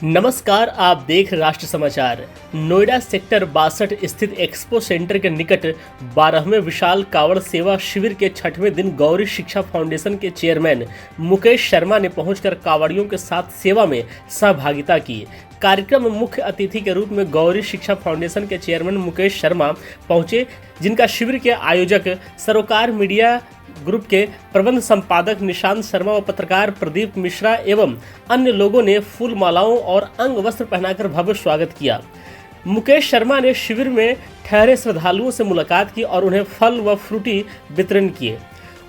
नमस्कार, आप देख राष्ट्र समाचार। नोएडा सेक्टर 62 स्थित एक्सपो सेंटर के निकट 12वें विशाल कावड़ सेवा शिविर के 6वें दिन गौरी शिक्षा फाउंडेशन के चेयरमैन मुकेश शर्मा ने पहुंचकर कावड़ियों के साथ सेवा में सहभागिता की। कार्यक्रम में मुख्य अतिथि के रूप में गौरी शिक्षा फाउंडेशन के चेयरमैन मुकेश शर्मा पहुंचे, जिनका शिविर के आयोजक सरोकार मीडिया ग्रुप के प्रबंध संपादक निशांत शर्मा व पत्रकार प्रदीप मिश्रा एवं अन्य लोगों ने फूल मालाओं और अंग वस्त्र पहनाकर भव्य स्वागत किया। मुकेश शर्मा ने शिविर में ठहरे श्रद्धालुओं से मुलाकात की और उन्हें फल व फ्रूटी वितरण किए।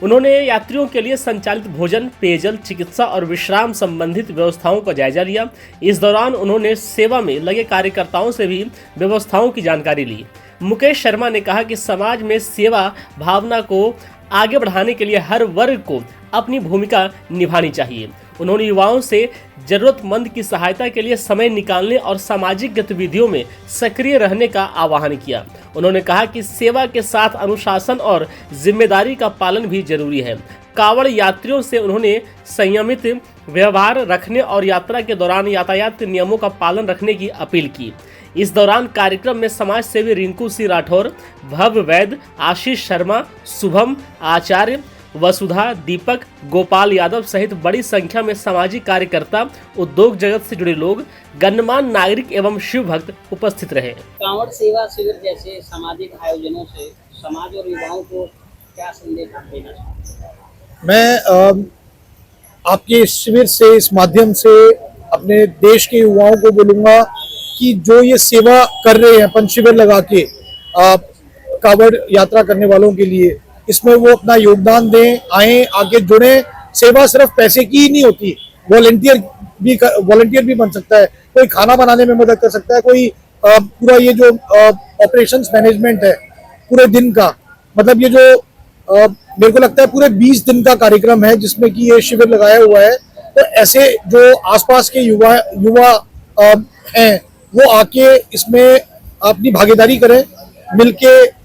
उन्होंने यात्रियों के लिए संचालित भोजन, पेयजल, चिकित्सा और विश्राम संबंधित व्यवस्थाओं का जायजा लिया। इस दौरान उन्होंने सेवा में लगे कार्यकर्ताओं से भी व्यवस्थाओं की जानकारी ली। मुकेश शर्मा ने कहा कि समाज में सेवा भावना को आगे बढ़ाने के लिए हर वर्ग को अपनी भूमिका निभानी चाहिए। उन्होंने युवाओं से जरूरतमंद की सहायता के लिए समय निकालने और सामाजिक गतिविधियों में सक्रिय रहने का आह्वान किया। उन्होंने कहा कि सेवा के साथ अनुशासन और जिम्मेदारी का पालन भी जरूरी है। कावड़ यात्रियों से उन्होंने संयमित व्यवहार रखने और यात्रा के दौरान यातायात के नियमों का पालन रखने की अपील की। इस दौरान कार्यक्रम में समाज सेवी रिंकू सी राठौर, भव्य वैद्य, आशीष शर्मा, शुभम आचार्य, वसुधा, दीपक, गोपाल यादव सहित बड़ी संख्या में सामाजिक कार्यकर्ता, उद्योग जगत से जुड़े लोग, गणमान्य नागरिक एवं शिव भक्त उपस्थित रहे। कांवड़ सेवा शिविर जैसे सामाजिक आयोजनों से समाज और युवाओं को क्या संदेश देना चाहते हैं? मैं आपके इस शिविर से, इस माध्यम से अपने देश के युवाओं को बोलूँगा कि जो ये सेवा कर रहे हैं, पंच शिविर लगा के कावड़ यात्रा करने वालों के लिए, इसमें वो अपना योगदान दें, आए, आगे जुड़े। सेवा सिर्फ पैसे की ही नहीं होती, वॉलंटियर भी बन सकता है। कोई खाना बनाने में मदद कर सकता है, कोई पूरा ये जो ऑपरेशंस मैनेजमेंट है पूरे दिन का, मतलब ये जो मेरे को लगता है पूरे 20 दिन का कार्यक्रम है जिसमें कि ये शिविर लगाया हुआ है। तो ऐसे जो आसपास के युवा हैं वो आके इसमें अपनी भागीदारी करें, मिलके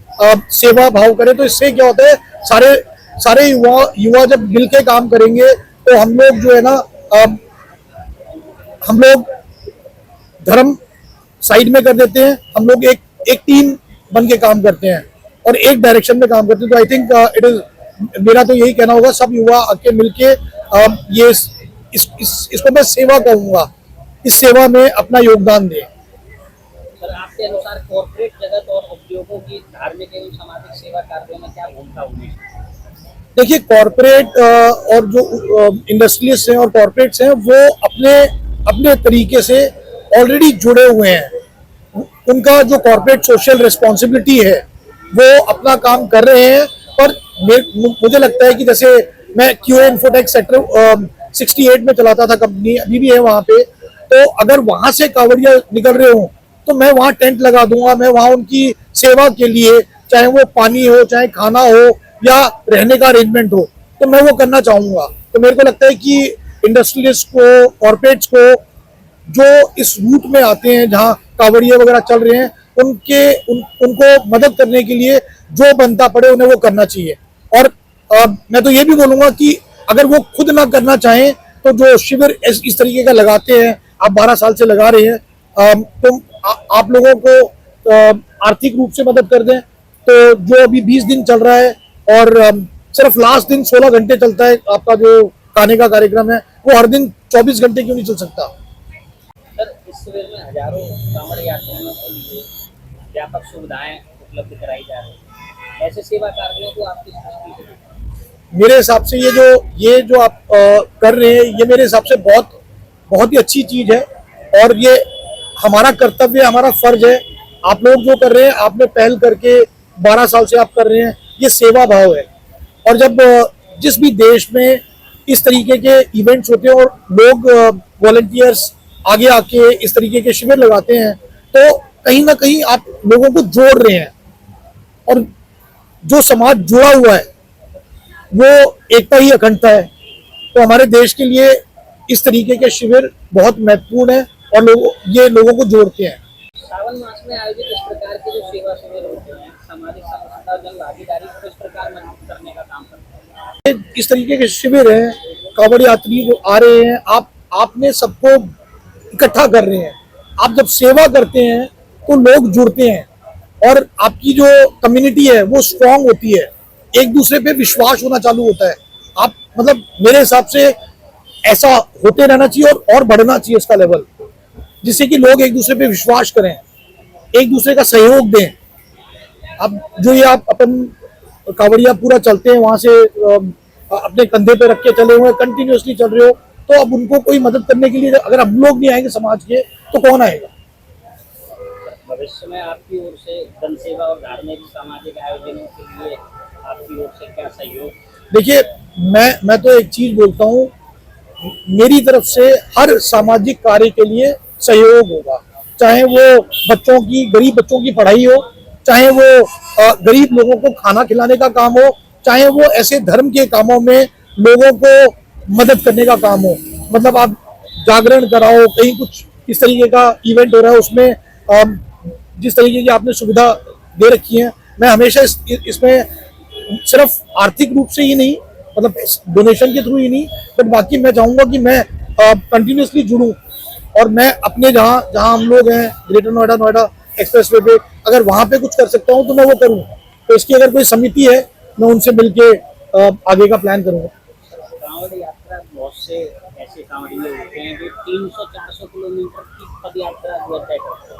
सेवा भाव करें। तो इससे क्या होता है, सारे युवा जब मिलके काम करेंगे तो हम लोग जो है ना, हम लोग धर्म साइड में कर देते हैं, हम लोग एक टीम बन के काम करते हैं और एक डायरेक्शन में काम करते हैं। तो आई थिंक मेरा तो यही कहना होगा, सब युवा आके मिलके ये इसको मैं सेवा कहूँगा, इस सेवा में अपना योगदान दें। सर, आपके अनुसार कॉर्पोरेट जगत और उद्योगों की धार्मिक एवं सामाजिक सेवा कार्यों में क्या भूमिका होगी? देखिए, कॉर्पोरेट और जो इंडस्ट्रियलिस्ट हैं और कॉर्पोरेट्स हैं वो अपने तरीके से ऑलरेडी जुड़े हुए हैं। उनका जो कॉर्पोरेट सोशल रिस्पॉन्सिबिलिटी है वो अपना काम कर रहे हैं। पर मुझे लगता है कि जैसे मैं QA इन्फोटेक सेक्टर 68 में चलाता था कंपनी, अभी भी है वहाँ पे। तो अगर वहाँ से कावड़िया निकल रहे हों तो मैं वहाँ टेंट लगा दूंगा, मैं वहाँ उनकी सेवा के लिए, चाहे वो पानी हो, चाहे खाना हो या रहने का अरेंजमेंट हो, तो मैं वो करना चाहूँगा। तो मेरे को लगता है कि इंडस्ट्रियलिस्ट को, कॉर्पोरेट्स को जो इस रूट में आते हैं जहाँ कावड़िया वगैरह चल रहे हैं, उनको मदद करने के लिए जो बनता पड़े उन्हें वो करना चाहिए। और मैं तो ये भी बोलूँगा कि अगर वो खुद ना करना चाहें तो जो शिविर इस तरीके का लगाते हैं, आप 12 साल से लगा रहे हैं, तो आप लोगों को आर्थिक रूप से मदद कर दें। तो जो अभी 20 दिन चल रहा है और सिर्फ लास्ट दिन 16 घंटे चलता है आपका जो खाने का कार्यक्रम है, वो हर दिन 24 घंटे क्यों नहीं चल सकता? सर, इस शिविर में हजारों कांवड़ यात्रियों के लिए व्यापक सुविधाएं उपलब्ध कराई जा रही है। ऐसे सेवा कार्यों को आप किस दृष्टि से देखते हैं? मेरे हिसाब से ये जो आप कर रहे हैं, ये मेरे हिसाब से बहुत ही अच्छी चीज है और ये हमारा कर्तव्य, हमारा फर्ज है। आप लोग जो कर रहे हैं, आपने पहल करके 12 साल से आप कर रहे हैं, ये सेवा भाव है। और जब जिस भी देश में इस तरीके के इवेंट्स होते हैं और लोग वॉलंटियर्स आगे आके इस तरीके के शिविर लगाते हैं, तो कहीं ना कहीं आप लोगों को जोड़ रहे हैं और जो समाज जुड़ा हुआ है वो एकता ही अखंडता है। तो हमारे देश के लिए इस तरीके के शिविर बहुत महत्वपूर्ण है और ये लोगों को जोड़ते हैं। सावन मास में आयोजित इस प्रकार के जो सेवा शिविर होते हैं, सामाजिक समरसता, जन भागीदारी को इस प्रकार मजबूत करने का काम करते हैं। इस तरीके के शिविर हैं, कावड़ यात्री जो आ रहे हैं, आपने सबको इकट्ठा कर रहे हैं। आप जब सेवा करते हैं तो लोग जुड़ते हैं और आपकी जो कम्युनिटी है वो स्ट्रांग होती है, एक दूसरे पे विश्वास होना चालू होता है। आप मतलब मेरे हिसाब से ऐसा होते रहना चाहिए और बढ़ना चाहिए इसका लेवल, जिससे कि लोग एक दूसरे पे विश्वास करें, एक दूसरे का सहयोग दें। अब जो ये आप अपन कांवड़िया पूरा चलते हैं वहां से अपने कंधे पे रख के चले हुए कंटिन्यूअसली चल रहे हो, तो अब उनको कोई मदद करने के लिए अगर हम लोग नहीं आएंगे समाज के तो कौन आएगा। भविष्य में आपकी ओर से जन सेवा और धार्मिक सामाजिक आयोजनों के लिए आपकी ओर से क्या सहयोग? देखिए मैं तो एक चीज बोलता हूँ, मेरी तरफ से हर सामाजिक कार्य के लिए सहयोग होगा, चाहे वो बच्चों की गरीब बच्चों की पढ़ाई हो, चाहे वो गरीब लोगों को खाना खिलाने का काम हो, चाहे वो ऐसे धर्म के कामों में लोगों को मदद करने का काम हो। मतलब आप जागरण कराओ, कहीं कुछ इस तरीके का इवेंट हो रहा है, उसमें जिस तरीके की आपने सुविधा दे रखी है, मैं हमेशा इसमें सिर्फ आर्थिक रूप से ही नहीं, मतलब डोनेशन के थ्रू ही नहीं, बट बाकी मैं चाहूंगा कि मैं कंटिन्यूअसली जुड़ूं और मैं अपने जहाँ हम लोग हैं ग्रेटर नोएडा एक्सप्रेसवे पे, अगर वहाँ पे कुछ कर सकता हूँ तो मैं वो करूँ। तो इसकी अगर कोई समिति है मैं उनसे मिलके आगे का प्लान करूँगा। कांवड़ यात्रा बहुत से ऐसे कांवड़िये होते हैं जो 300-400 किलोमीटर की पद यात्रा जो तय करते हैं,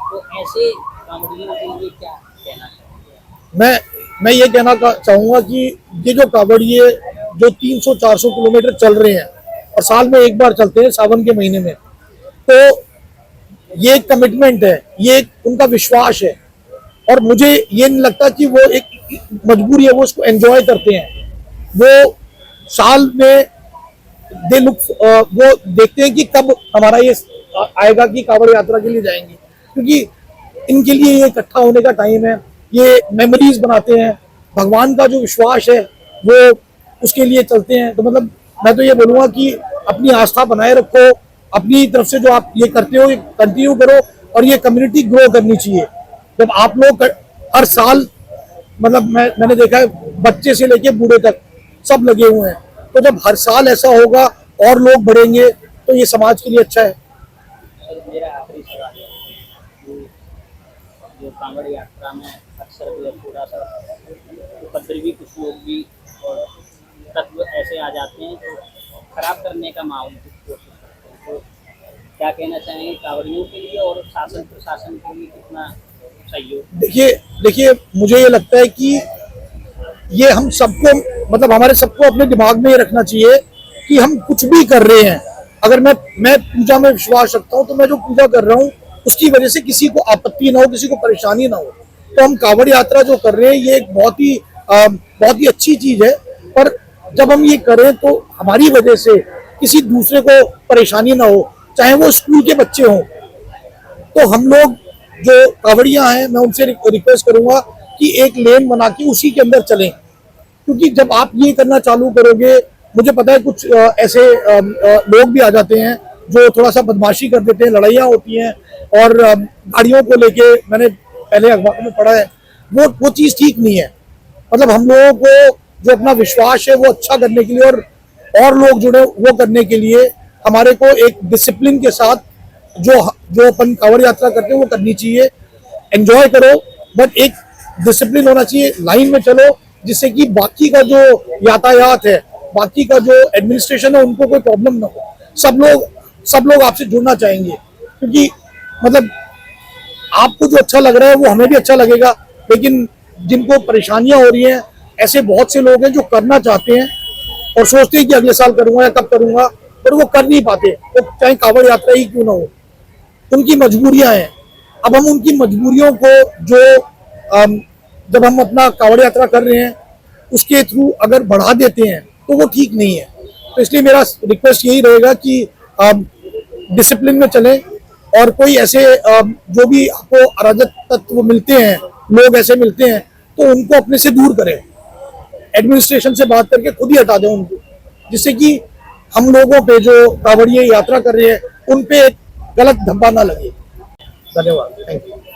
तो ऐसे कांवड़ियों के लिए क्या कहना चाहिए? मैं ये कहना चाहूंगा कि ये जो कांवड़िये जो 300-400 किलोमीटर चल रहे हैं और साल में एक बार चलते हैं सावन के महीने में, तो ये एक कमिटमेंट है, ये एक उनका विश्वास है और मुझे ये नहीं लगता कि वो एक मजबूरी है, वो उसको एंजॉय करते हैं। वो साल में वो देखते हैं कि कब हमारा ये आएगा कि कांवड़ यात्रा के लिए जाएंगे, क्योंकि इनके लिए ये इकट्ठा होने का टाइम है, ये मेमोरीज बनाते हैं, भगवान का जो विश्वास है वो उसके लिए चलते हैं। तो मतलब मैं तो ये बोलूँगा कि अपनी आस्था बनाए रखो, अपनी तरफ से जो आप ये करते हो ये कंटिन्यू करो और ये कम्युनिटी ग्रो करनी चाहिए। जब आप लोग हर साल, मतलब मैंने देखा है बच्चे से लेके बूढ़े तक सब लगे हुए हैं, तो जब हर साल ऐसा होगा और लोग बढ़ेंगे तो ये समाज के लिए अच्छा है। मेरा आखिरी सवाल है कि जो कांवड़ यात्रा में अक्सर जो है थोड़ा सा उपद्रवी कुछ लोग भी और तत्व ऐसे आ जाते हैं जो खराब करने का माहौल की कोशिश करते हैं, तो क्या कहना चाहेंगे कांवड़ियों के लिए और शासन प्रशासन के लिए कितना सहयोग? देखिए मुझे ये लगता है कि ये हम सबको, मतलब हमारे सबको अपने दिमाग में ये रखना चाहिए कि हम कुछ भी कर रहे हैं, अगर मैं पूजा में विश्वास रखता हूँ तो मैं जो पूजा कर रहा हूँ उसकी वजह से किसी को आपत्ति ना हो, किसी को परेशानी ना हो। तो हम कांवड़ यात्रा जो कर रहे हैं ये एक बहुत ही अच्छी चीज है, पर जब हम ये करें तो हमारी वजह से किसी दूसरे को परेशानी ना हो, चाहे वो स्कूल के बच्चे हों। तो हम लोग जो कांवड़ियां हैं मैं उनसे रिक्वेस्ट करूंगा कि एक लेन बना के उसी के अंदर चलें, क्योंकि जब आप ये करना चालू करोगे, मुझे पता है कुछ ऐसे लोग भी आ जाते हैं जो थोड़ा सा बदमाशी कर देते हैं, लड़ाइयाँ होती हैं और गाड़ियों को लेके, मैंने पहले अखबार में पढ़ा है, वो चीज़ ठीक नहीं है। मतलब हम लोगों को जो अपना विश्वास है वो अच्छा करने के लिए और लोग जुड़े वो करने के लिए हमारे को एक डिसिप्लिन के साथ जो अपन कांवड़ यात्रा करते हैं वो करनी चाहिए। एंजॉय करो बट एक डिसिप्लिन होना चाहिए, लाइन में चलो, जिससे कि बाकी का जो यातायात है, बाकी का जो एडमिनिस्ट्रेशन है उनको कोई प्रॉब्लम ना हो। सब लोग आपसे जुड़ना चाहेंगे, क्योंकि मतलब आपको जो अच्छा लग रहा है वो हमें भी अच्छा लगेगा, लेकिन जिनको परेशानियां हो रही हैं ऐसे बहुत से लोग हैं जो करना चाहते हैं और सोचते हैं कि अगले साल करूंगा या कब करूंगा, पर वो कर नहीं पाते, वो चाहे कांवड़ यात्रा ही क्यों ना हो, उनकी मजबूरियां हैं। अब हम उनकी मजबूरियों को जब हम अपना कांवड़ यात्रा कर रहे हैं उसके थ्रू अगर बढ़ा देते हैं तो वो ठीक नहीं है। तो इसलिए मेरा रिक्वेस्ट यही रहेगा कि डिसिप्लिन में चलें और कोई ऐसे जो भी आपको अराजक तत्व मिलते हैं, लोग ऐसे मिलते हैं, तो उनको अपने से दूर करें, एडमिनिस्ट्रेशन से बात करके खुद ही हटा दें उनको, जिससे कि हम लोगों पे जो कांवड़िये यात्रा कर रहे हैं उन पे गलत धब्बा ना लगे। धन्यवाद, थैंक यू।